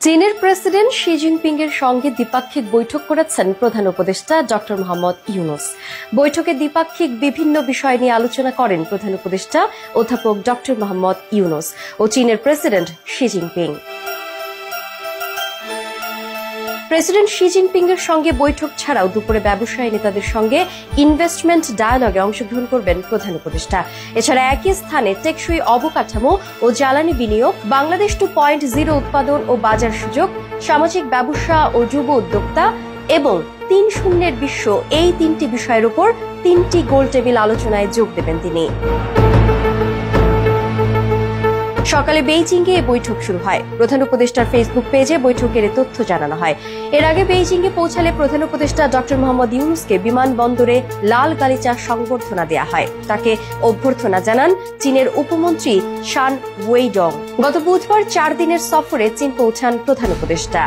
চীনের president Xi Jinping এর সঙ্গে দ্বিপাক্ষিক বৈঠক করেছেন প্রধান উপদেষ্টা ডক্টর মোহাম্মদ ইউনূস। বৈঠকে দ্বিপাক্ষিক বিভিন্ন বিষয় নিয়ে আলোচনা করেন প্রধান উপদেষ্টা অধ্যাপক ডক্টর মোহাম্মদ ইউনূস ও চীনের president Xi Jinping. President Xi Jinping এর সঙ্গে বৈঠক ছাড়াও দুপুরে ব্যবসায়ী নেতাদের সঙ্গে ইনভেস্টমেন্ট ডায়ালগে অংশগ্রহণ করবেন প্রধান উপদেষ্টা। এছাড়া একই স্থানে টেকসই অবকাঠামো ও জ্বালানি বিনিয়োগ, বাংলাদেশ 2.0 উৎপাদন ও বাজার সুযোগ, সামাজিক ব্যবসা ও যুব উদ্যোক্তা এবং 3-0 বিশ্ব, এই 3টি বিষয়ের উপর 3টি গোলটেবিল আলোচনায় যোগ দেবেন তিনি। সকালে বেইজিংয়ে বৈঠক শুরু হয়। প্রধান উপদেষ্টার ফেসবুক পেজে বৈঠকের তথ্য জানানো হয়। এর আগে বেইজিংয়ে পৌঁছালে প্রধান উপদেষ্টা ডক্টর মোহাম্মদ ইউনূসকে বিমানবন্দরে লাল গালিচা সংবর্ধনা দেয়া হয়। তাকে অভ্যর্থনা জানান চীনের উপমন্ত্রী শান ওয়েইডং। গত বুধবার 4 দিনের সফরে চীন পৌঁছান প্রধান উপদেষ্টা।